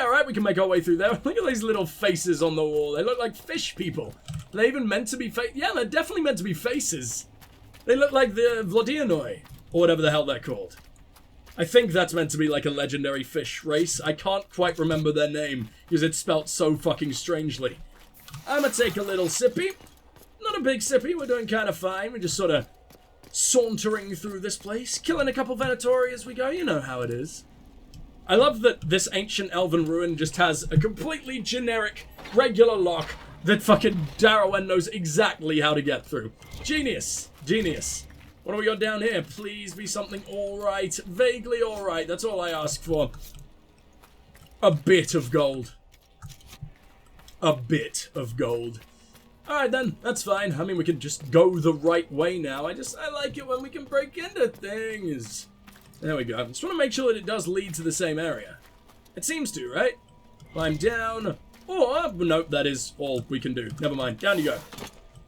alright, we can make our way through there. Look at these little faces on the wall. They look like fish people. Are they even meant to be yeah, they're definitely meant to be faces. They look like the Vlodianoi, or whatever the hell they're called. I think that's meant to be like a legendary fish race. I can't quite remember their name, because it's spelt so fucking strangely. I'm gonna take a little sippy. Not a big sippy, we're doing kind of fine. We're just sort of sauntering through this place, killing a couple Venatori as we go. You know how it is. I love that this ancient elven ruin just has a completely generic, regular lock that fucking Darawen knows exactly how to get through. Genius. Genius. What do we got down here? Please be something alright. Vaguely alright. That's all I ask for. A bit of gold. A bit of gold. Alright then, that's fine. I mean, we can just go the right way now. I like it when we can break into things. There we go. Just want to make sure that it does lead to the same area. It seems to, right? Climb down. Or, nope, that is all we can do. Never mind. Down you go.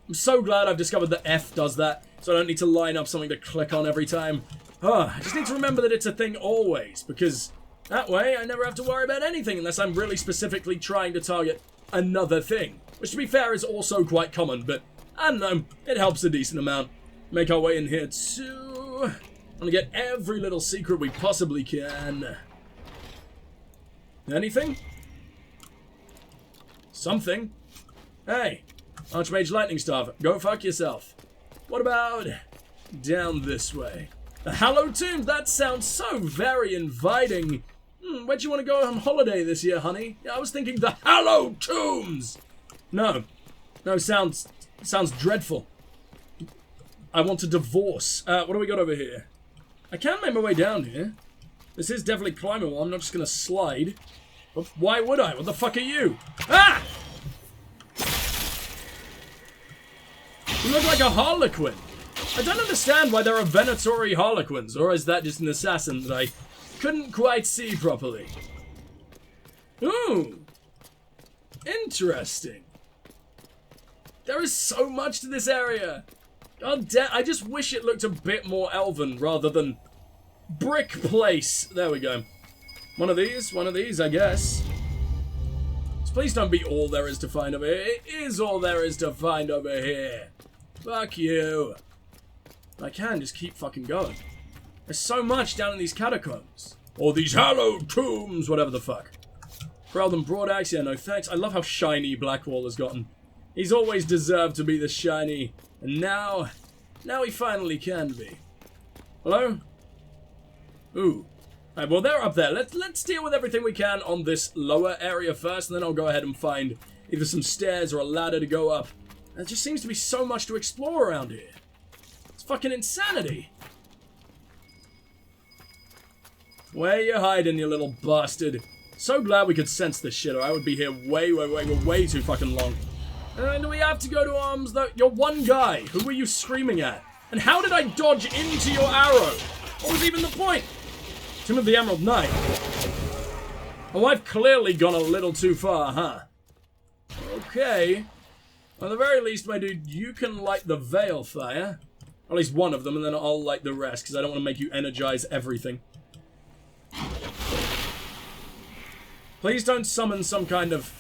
I'm so glad I've discovered that F does that, so I don't need to line up something to click on every time. I just need to remember that it's a thing always, because that way I never have to worry about anything unless I'm really specifically trying to target another thing. Which, to be fair, is also quite common, but I don't know, it helps a decent amount. Make our way in here too. I'm gonna get every little secret we possibly can. Anything? Something? Hey, Archmage Lightning Staff, go fuck yourself. What about down this way? The Hallowed Tombs, that sounds so very inviting. Where'd you want to go on holiday this year, honey? Yeah, I was thinking the Hallowed Tombs! No, sounds dreadful. I want a divorce. What do we got over here? I can make my way down here. This is definitely climbable. I'm not just gonna slide. But why would I? What the fuck are you? Ah! You look like a harlequin. I don't understand why there are Venatori harlequins, or is that just an assassin that I couldn't quite see properly? Ooh. Interesting. There is so much to this area. God damn, I just wish it looked a bit more elven rather than brick place. There we go. One of these, I guess. So please don't be all there is to find over here. It is all there is to find over here. Fuck you. I can just keep fucking going. There's so much down in these catacombs. Or these hallowed tombs, whatever the fuck. Grelden Broadaxe, yeah, no thanks. I love how shiny Blackwall has gotten. He's always deserved to be the shiny, and now he finally can be. Hello? Ooh. Alright, well, they're up there. Let's deal with everything we can on this lower area first, and then I'll go ahead and find either some stairs or a ladder to go up. There just seems to be so much to explore around here. It's fucking insanity. Where you hiding, you little bastard? So glad we could sense this shit, or I would be here way too fucking long. And we have to go to arms, though. You're one guy. Who were you screaming at? And how did I dodge into your arrow? What was even the point? Tomb of the Emerald Knight. Oh, I've clearly gone a little too far, huh? Okay. Well, at the very least, my dude, you can light the veil fire. Or at least one of them, and then I'll light the rest, because I don't want to make you energize everything. Please don't summon some kind of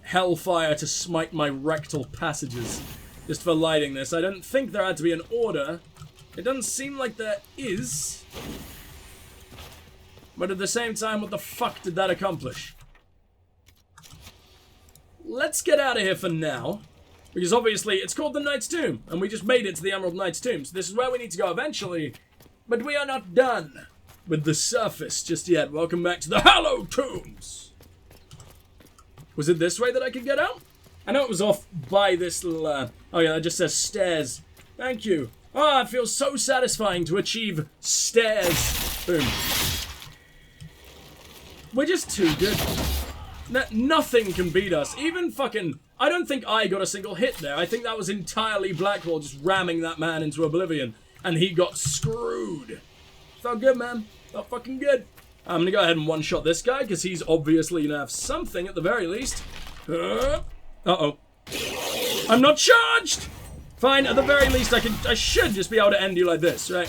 hellfire to smite my rectal passages just for lighting this. I don't think there had to be an order. It doesn't seem like there is. But at the same time, what the fuck did that accomplish? Let's get out of here for now. Because obviously, it's called the Knight's Tomb. And we just made it to the Emerald Knight's Tomb. So this is where we need to go eventually. But we are not done with the surface just yet. Welcome back to the Hallowed Tombs. Was it this way that I could get out? I know it was off by this little, oh yeah, it just says stairs. Thank you. Ah, it feels so satisfying to achieve stairs. Boom. We're just too good. Nothing can beat us. Even fucking... I don't think I got a single hit there. I think that was entirely Blackwall just ramming that man into oblivion. And he got screwed. Felt good, man. Felt fucking good. I'm gonna go ahead and one-shot this guy, because he's obviously gonna have something at the very least. Uh-oh. I'm not charged! Fine, at the very least I should just be able to end you like this, right?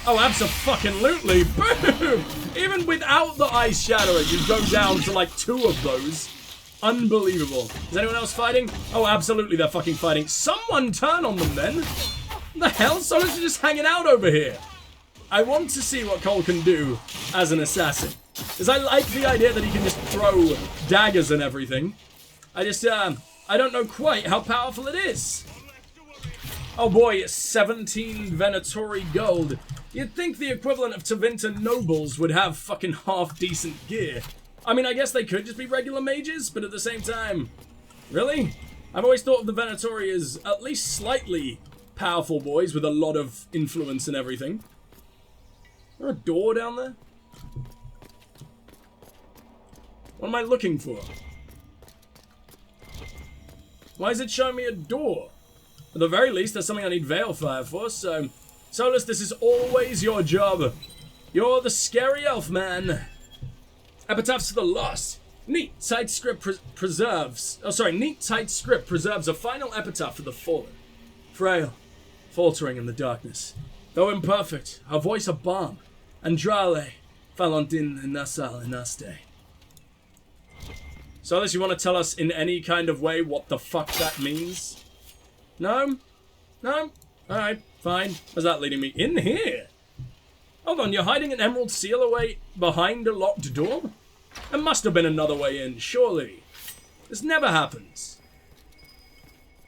Oh, abso-fucking-lutely. Boom! Even without the ice shattering, you go down to like 2 of those. Unbelievable. Is anyone else fighting? Oh, absolutely they're fucking fighting. Someone turn on them then. What the hell? Someone's just hanging out over here. I want to see what Cole can do as an assassin. Because I like the idea that he can just throw daggers and everything. I don't know quite how powerful it is. Oh boy, 17 Venatori gold. You'd think the equivalent of Tevinter nobles would have fucking half-decent gear. I mean, I guess they could just be regular mages, but at the same time... Really? I've always thought of the Venatori as at least slightly powerful boys with a lot of influence and everything. Is there a door down there? What am I looking for? Why is it showing me a door? At the very least, there's something I need Veilfire for, so... Solus, this is always your job. You're the scary elf man. Epitaphs for the Lost. Neat tight script preserves... Oh, sorry. Neat tight script preserves a final epitaph for the fallen. Frail. Faltering in the darkness. Though imperfect, her voice a balm. Andrale. Falantin nasal inaste. Solus, you want to tell us in any kind of way what the fuck that means? No? No? Alright, fine. Where's that leading me? In here? Hold on, you're hiding an emerald seal away behind a locked door? There must have been another way in, surely. This never happens.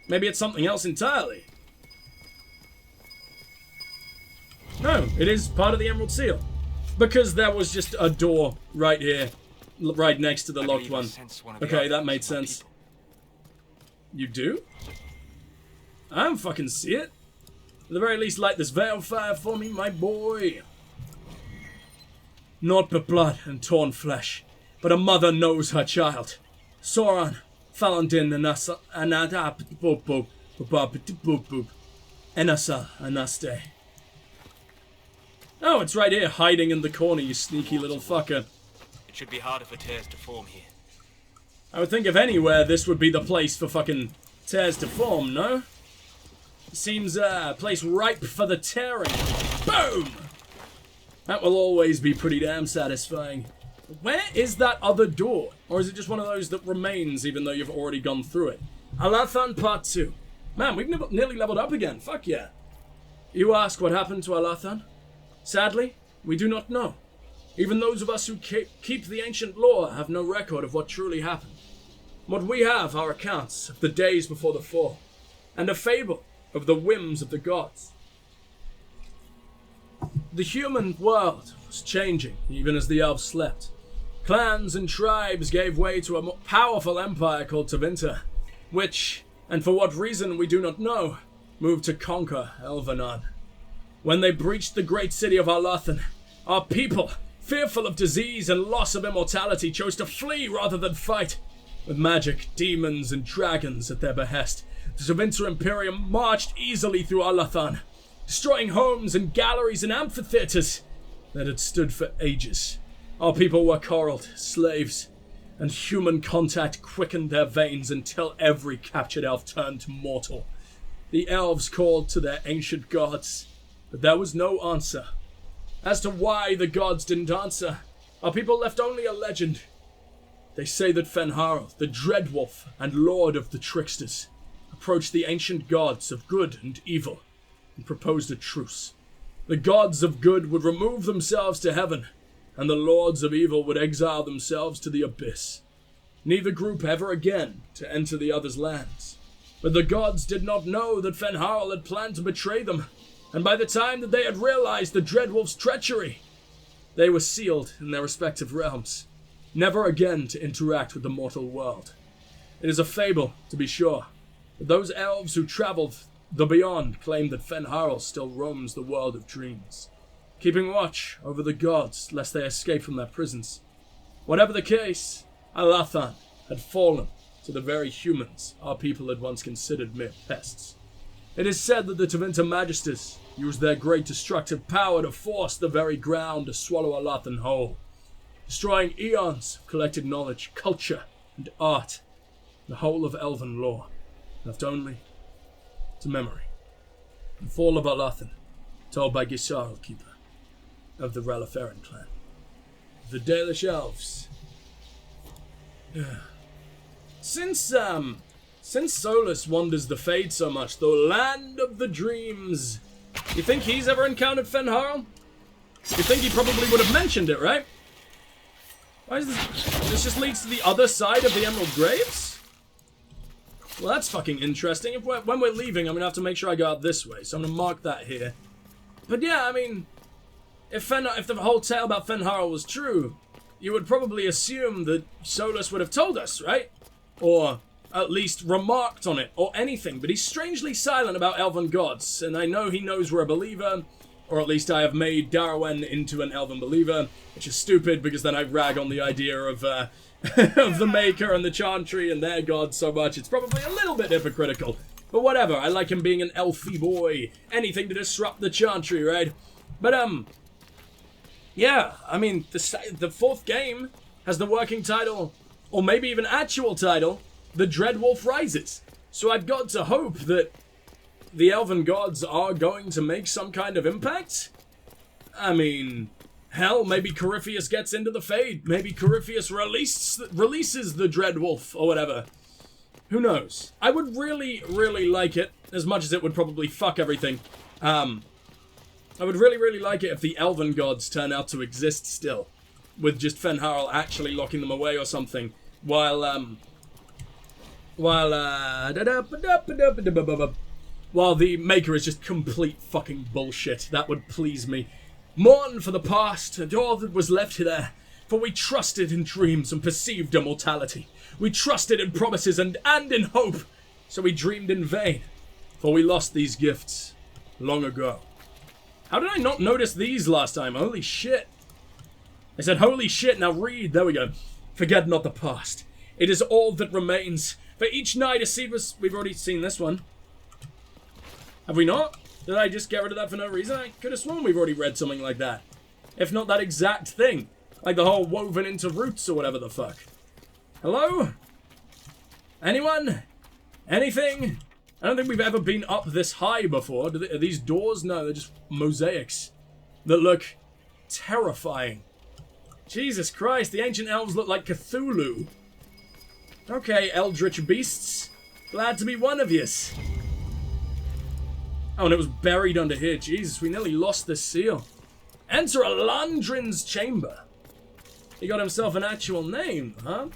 Maybe it's something else entirely. No, it is part of the emerald seal. Because there was just a door right here. Right next to the locked one. Okay, that made sense. You do? I don't fucking see it. At the very least, light this Veilfire for me, my boy. Naught but blood and torn flesh, but a mother knows her child. Soran, Falandin, Anasa, Anada, Boop Boop, Boop Boop, Enasa, Anaste. Oh, it's right here, hiding in the corner, you sneaky little fucker. It should be harder for tears to form here. I would think if anywhere, this would be the place for fucking tears to form, no? Seems a place ripe for the tearing. Boom! That will always be pretty damn satisfying. Where is that other door? Or is it just one of those that remains even though you've already gone through it? Alathan Part 2. Man, we've nearly leveled up again. Fuck yeah. You ask what happened to Alathan? Sadly, we do not know. Even those of us who keep the ancient lore have no record of what truly happened. What we have are accounts of the days before the fall, and a fable of the whims of the gods. The human world was changing even as the elves slept. Clans and tribes gave way to a more powerful empire called Tevinter, which, and for what reason we do not know, moved to conquer Elvhen. When they breached the great city of Alathan, our people, fearful of disease and loss of immortality, chose to flee rather than fight. With magic, demons, and dragons at their behest, the Tevinter Imperium marched easily through Alathan, destroying homes and galleries and amphitheaters that had stood for ages. Our people were coddled, slaves, and human contact quickened their veins until every captured elf turned to mortal. The elves called to their ancient gods, but there was no answer. As to why the gods didn't answer, our people left only a legend. They say that Fenharl, the Dreadwolf and Lord of the Tricksters, approached the ancient gods of good and evil and proposed a truce. The gods of good would remove themselves to heaven, and the lords of evil would exile themselves to the abyss. Neither group ever again to enter the other's lands. But the gods did not know that Fenharl had planned to betray them, and by the time that they had realized the Dreadwolf's treachery, they were sealed in their respective realms, never again to interact with the mortal world. It is a fable, to be sure, but those elves who traveled the beyond claim that Fenharl still roams the world of dreams, keeping watch over the gods lest they escape from their prisons. Whatever the case, Alathan had fallen to the very humans our people had once considered mere pests. It is said that the Tevinter Magisters used their great destructive power to force the very ground to swallow Alathan whole, destroying eons of collected knowledge, culture, and art, the whole of elven lore, left only to memory. The fall of Alathan, told by Gisarl Keeper. of the Ralaferan clan. The Dalish elves. Since Solus wanders the Fade so much, the land of the dreams, you think he's ever encountered Fenharl? You think he probably would have mentioned it, right? Why is this? This just leads to the other side of the Emerald Graves? Well, that's fucking interesting. When we're leaving, I'm gonna have to make sure I go out this way, so I'm gonna mark that here. But yeah, I mean, if the whole tale about Fenharl was true, you would probably assume that Solus would have told us, right? Or at least remarked on it, or anything. But he's strangely silent about elven gods, and I know he knows we're a believer, or at least I have made Darawen into an elven believer, which is stupid because then I rag on the idea of of the Maker and the Chantry and their gods so much. It's probably a little bit hypocritical. But whatever, I like him being an elfy boy. Anything to disrupt the Chantry, right? But, yeah, I mean, the fourth game has the working title, or maybe even actual title, The Dreadwolf Rises. So I've got to hope that the elven gods are going to make some kind of impact. I mean, hell, maybe Corypheus gets into the Fade. Maybe Corypheus releases the Dreadwolf, or whatever. Who knows? I would really, really like it, as much as it would probably fuck everything. I would really, really like it if the elven gods turn out to exist still, with just Fenharl actually locking them away or something, while the Maker is just complete fucking bullshit. That would please me. Mourn for the past and all that was left there, for we trusted in dreams and perceived immortality. We trusted in promises and in hope, so we dreamed in vain, for we lost these gifts long ago. How did I not notice these last time? Holy shit. I said, holy shit, now read. There we go. Forget not the past. It is all that remains. For each night a seed was... We've already seen this one. Have we not? Did I just get rid of that for no reason? I could have sworn we've already read something like that. If not that exact thing. Like the whole woven into roots or whatever the fuck. Hello? Anyone? Anything? I don't think we've ever been up this high before. Are these doors? No, they're just mosaics that look terrifying. Jesus Christ, the ancient elves look like Cthulhu. Okay, eldritch beasts. Glad to be one of yous. Oh, and it was buried under here. Jesus, we nearly lost this seal. Enter Alandrin's chamber. He got himself an actual name, huh?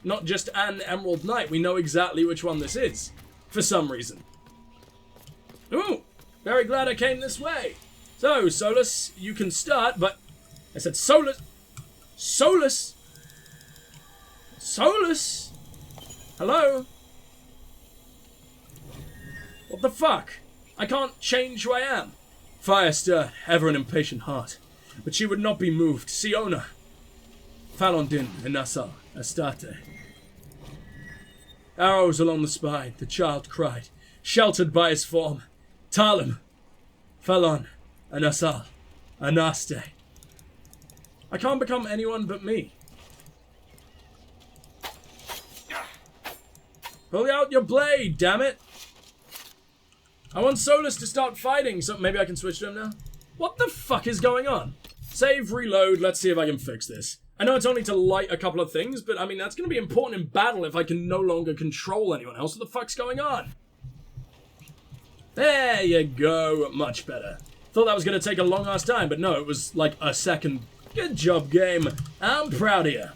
Not just an Emerald Knight. We know exactly which one this is. For some reason. Ooh, very glad I came this way. So, Solus, you can start, but... I said Solus. Solus. Solus. Hello? What the fuck? I can't change who I am. Fire stirred ever an impatient heart, but she would not be moved. Siona. Falondin, Inasa, Astarte. Arrows along the spine, the child cried, sheltered by his form. Talim, Falon, Anasal, Anaste. I can't become anyone but me. Pull out your blade, damn it! I want Solus to start fighting, so maybe I can switch to him now? What the fuck is going on? Save, reload, let's see if I can fix this. I know it's only to light a couple of things, but I mean, that's going to be important in battle if I can no longer control anyone else. What the fuck's going on? There you go, much better. Thought that was going to take a long-ass time, but no, it was like a second. Good job, game. I'm proud of you.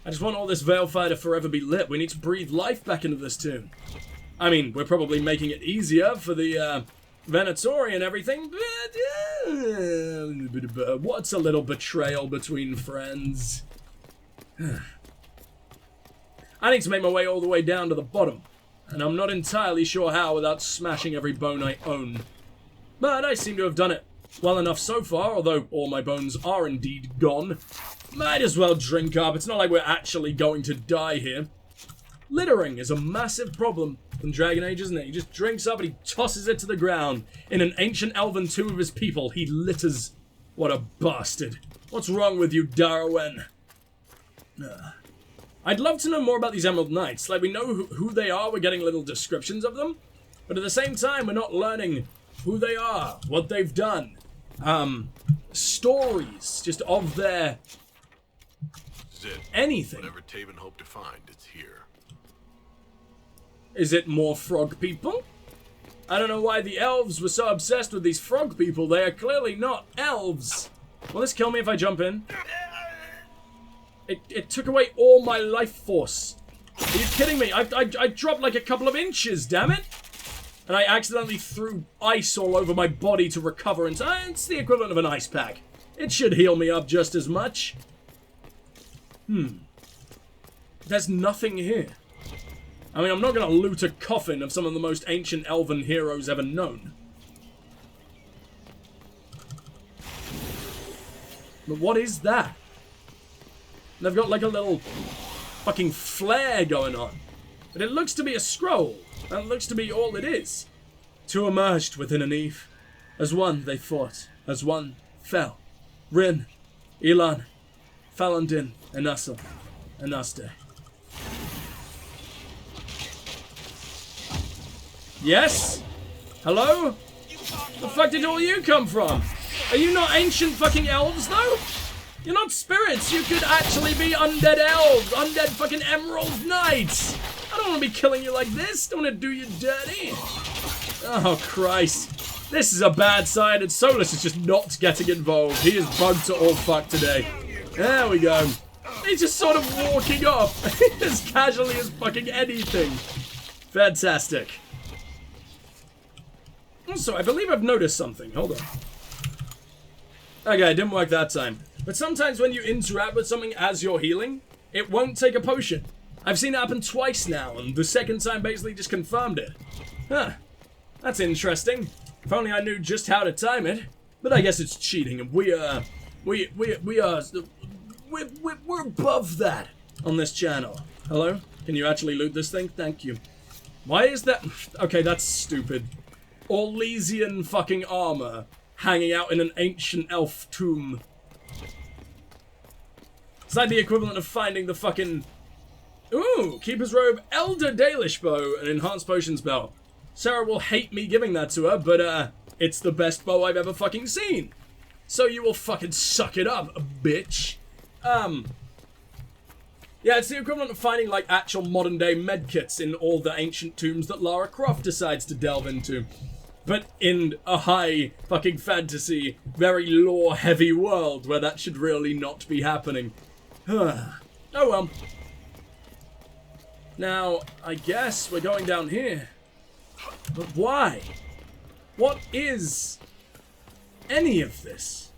I just want all this Veilfire to forever be lit. We need to breathe life back into this tomb. I mean, we're probably making it easier for the Venatori and everything, but what's a little betrayal between friends? I need to make my way all the way down to the bottom, and I'm not entirely sure how without smashing every bone I own. But I seem to have done it well enough so far, although all my bones are indeed gone. Might as well drink up. It's not like we're actually going to die here. Littering is a massive problem in Dragon Age, isn't it? He just drinks up and he tosses it to the ground. In an ancient elven tomb of his people, he litters. What a bastard. What's wrong with you, Darawen? I'd love to know more about these Emerald Knights. Like, we know who they are, we're getting little descriptions of them, but at the same time, we're not learning who they are, what they've done. stories just of their Zip. anything. Whatever Taven hoped to find, it's here. Is it more frog people? I don't know why the elves were so obsessed with these frog people. They are clearly not elves. Will this kill me if I jump in? It took away all my life force. Are you kidding me? I dropped like a couple of inches, damn it. And I accidentally threw ice all over my body to recover. And it's the equivalent of an ice pack. It should heal me up just as much. There's nothing here. I mean, I'm not going to loot a coffin of some of the most ancient elven heroes ever known. But what is that? They've got like a little fucking flare going on. But it looks to be a scroll. That looks to be all it is. Two emerged within an eve. As one they fought. As one fell. Rin, Elan, Falandin, and Ussel, and Uste. Yes? Hello? The fuck did all you come from? Are you not ancient fucking elves, though? You're not spirits. You could actually be undead elves. Undead fucking emerald knights. I don't want to be killing you like this. Don't want to do you dirty. Oh, Christ. This is a bad sign, and Solus is just not getting involved. He is bugged to all fuck today. There we go. He's just sort of walking off as casually as fucking anything. Fantastic. Also, I believe I've noticed something. Hold on. Okay, it didn't work that time. But sometimes when you interact with something as you're healing, it won't take a potion. I've seen it happen twice now, and the second time basically just confirmed it. Huh. That's interesting. If only I knew just how to time it. But I guess it's cheating, and we're above that on this channel. Hello? Can you actually loot this thing? Thank you. Why is that? Okay, that's stupid. Orlesian fucking armor hanging out in an ancient elf tomb. It's like the equivalent of finding the fucking... Ooh, Keeper's Robe, Elder Dalish Bow, an enhanced potions belt. Sarah will hate me giving that to her, but it's the best bow I've ever fucking seen. So you will fucking suck it up, bitch. Yeah, it's the equivalent of finding like actual modern day medkits in all the ancient tombs that Lara Croft decides to delve into. But in a high fucking fantasy, very lore heavy world where that should really not be happening. Oh well. Now, I guess we're going down here. But why? What is any of this?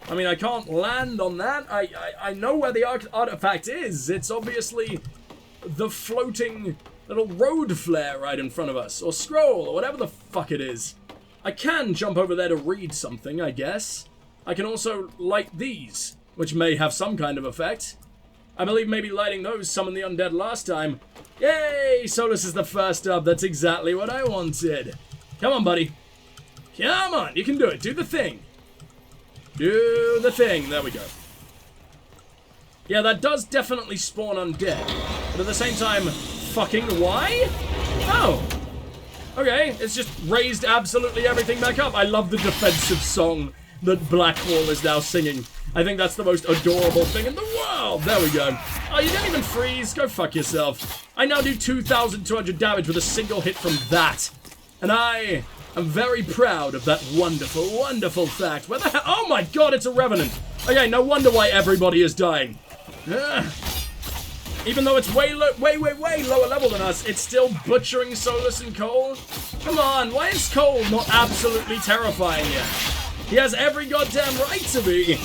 I mean, I can't land on that. I know where the artifact is. It's obviously the floating little road flare right in front of us. Or scroll, or whatever the fuck it is. I can jump over there to read something, I guess. I can also light these, which may have some kind of effect. I believe maybe lighting those summoned the undead last time. Yay! Solus is the first up. That's exactly what I wanted. Come on, buddy. Come on, you can do it. Do the thing. Do the thing. There we go. Yeah, that does definitely spawn undead. But at the same time, fucking why? Oh. Okay, it's just raised absolutely everything back up. I love the defensive song that Blackwall is now singing. I think that's the most adorable thing in the world. There we go. Oh, you didn't even freeze. Go fuck yourself. I now do 2,200 damage with a single hit from that. And I am very proud of that wonderful, wonderful fact. Where the hell? Oh my god, it's a Revenant. Okay, no wonder why everybody is dying. Even though it's way lower level than us, it's still butchering Solus and Cole. Come on, why is Cole not absolutely terrifying yet? He has every goddamn right to be.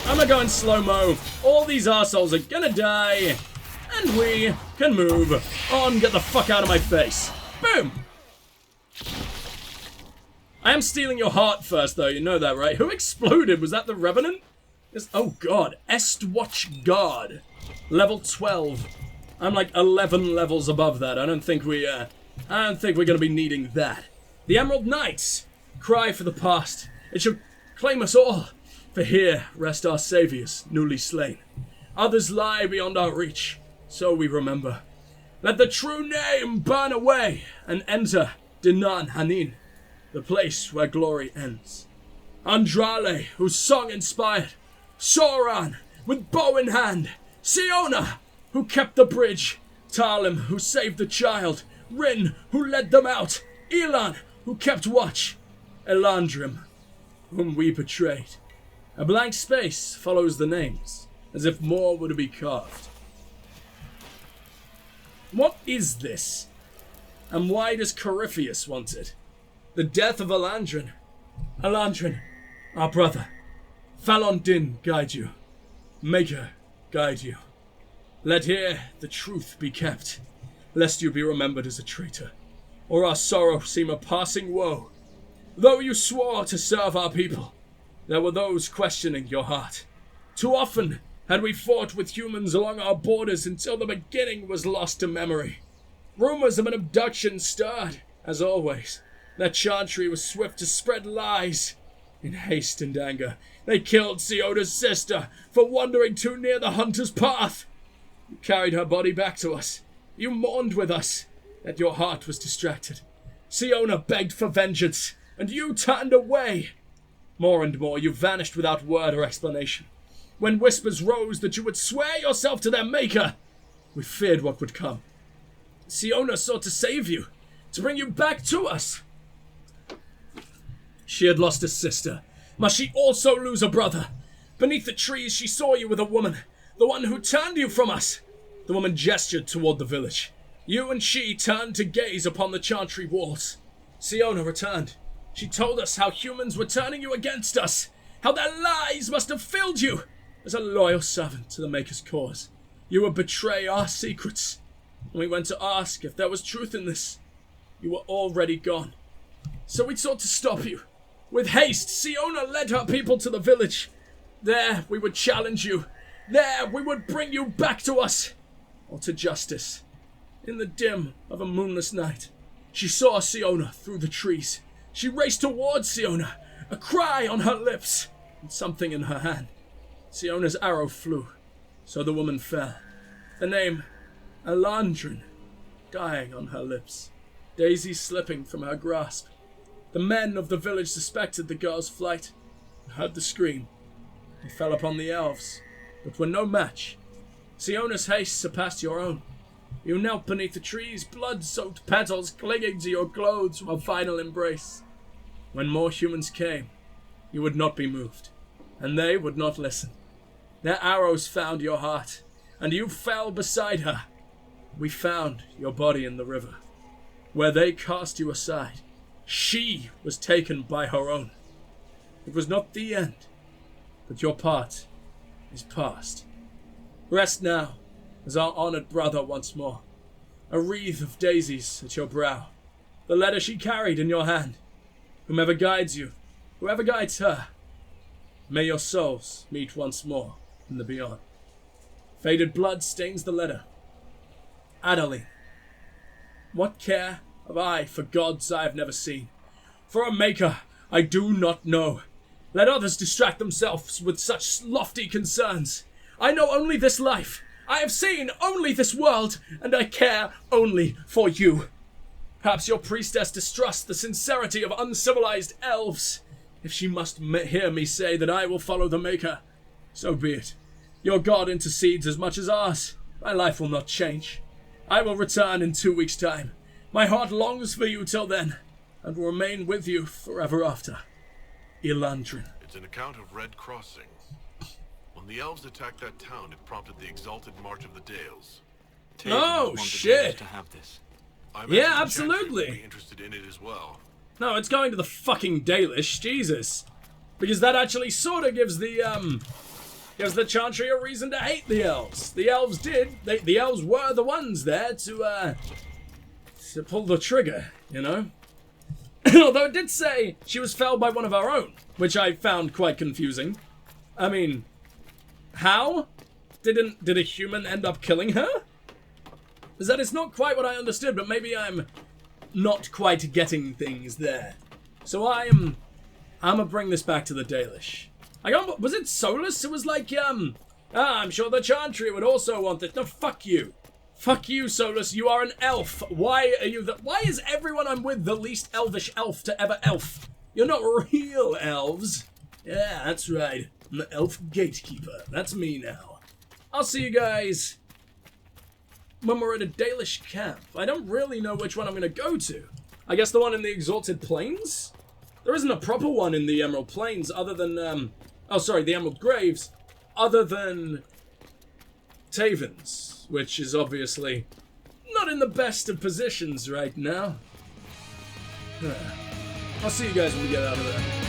I'm gonna go in slow-mo. All these arseholes are gonna die. And we can move on. Get the fuck out of my face. Boom. I am stealing your heart first, though. You know that, right? Who exploded? Was that the Revenant? Oh, God. Estwatch Guard. Level 12. I'm like 11 levels above that. I don't think we're gonna be needing that. The Emerald Knights. Cry for the past. It shall claim us all. For here rest our saviors, newly slain. Others lie beyond our reach, so we remember. Let the true name burn away and enter Dinan Hanin, the place where glory ends. Andrale, whose song inspired. Sauron, with bow in hand. Siona, who kept the bridge. Talim, who saved the child. Rin, who led them out. Elan, who kept watch. Elandrim, whom we betrayed. A blank space follows the names, as if more were to be carved. What is this? And why does Corypheus want it? The death of Elandrin. Elandrin, our brother. Falon Din guide you. Maker guide you. Let here the truth be kept, lest you be remembered as a traitor, or our sorrow seem a passing woe. Though you swore to serve our people, there were those questioning your heart. Too often had we fought with humans along our borders until the beginning was lost to memory. Rumors of an abduction stirred, as always. That chantry was swift to spread lies. In haste and anger, they killed Siona's sister for wandering too near the hunter's path. You carried her body back to us. You mourned with us, yet your heart was distracted. Siona begged for vengeance, and you turned away. More and more you vanished without word or explanation. When whispers rose that you would swear yourself to their maker, we feared what would come. Siona sought to save you, to bring you back to us. She had lost a sister. Must she also lose a brother? Beneath the trees she saw you with a woman, the one who turned you from us. The woman gestured toward the village. You and she turned to gaze upon the chantry walls. Siona returned. She told us how humans were turning you against us, how their lies must have filled you. As a loyal servant to the Maker's cause, you would betray our secrets. When we went to ask if there was truth in this, you were already gone. So we sought to stop you. With haste, Siona led her people to the village. There we would challenge you. There we would bring you back to us, or to justice. In the dim of a moonless night, she saw Siona through the trees. She raced towards Siona, a cry on her lips, and something in her hand. Siona's arrow flew, so the woman fell. The name, Elandrin, dying on her lips, Daisy slipping from her grasp. The men of the village suspected the girl's flight, and heard the scream. They fell upon the elves, but were no match. Siona's haste surpassed your own. You knelt beneath the trees, blood-soaked petals clinging to your clothes from a final embrace. When more humans came, you would not be moved, and they would not listen. Their arrows found your heart, and you fell beside her. We found your body in the river. Where they cast you aside, she was taken by her own. It was not the end, but your part is past. Rest now, as our honored brother once more. A wreath of daisies at your brow. The letter she carried in your hand. Whomever guides you, whoever guides her, may your souls meet once more in the beyond. Faded blood stains the letter. Adeline, what care have I for gods I have never seen? For a maker I do not know. Let others distract themselves with such lofty concerns. I know only this life. I have seen only this world, and I care only for you. Perhaps your priestess distrusts the sincerity of uncivilized elves. If she must hear me say that I will follow the Maker, so be it. Your God intercedes as much as ours. My life will not change. I will return in 2 weeks' time. My heart longs for you till then, and will remain with you forever after. Elandrin. It's an account of Red Crossing. When the elves attacked that town, it prompted the exalted March of the Dales. Oh, shit! To have this. Yeah, absolutely. Be interested in it as well. No, it's going to the fucking Dalish, Jesus. Because that actually sort of gives the Chantry a reason to hate the elves. The elves did. The elves were the ones there to pull the trigger, you know? Although it did say she was felled by one of our own, which I found quite confusing. I mean, how? Did a human end up killing her? Is that it's not quite what I understood, but maybe I'm not quite getting things there. So I'm gonna bring this back to the Dalish. Was it Solus? It was like, I'm sure the Chantry would also want it. No, fuck you. Fuck you, Solus. You are an elf. Why are you why is everyone I'm with the least elvish elf to ever elf? You're not real elves. Yeah, that's right. I'm the elf gatekeeper. That's me now. I'll see you guys when we're at a Dalish camp. I don't really know which one I'm going to go to. I guess the one in the Exalted Plains? There isn't a proper one in the Emerald Plains other than, the Emerald Graves, other than Taven's, which is obviously not in the best of positions right now. I'll see you guys when we get out of there.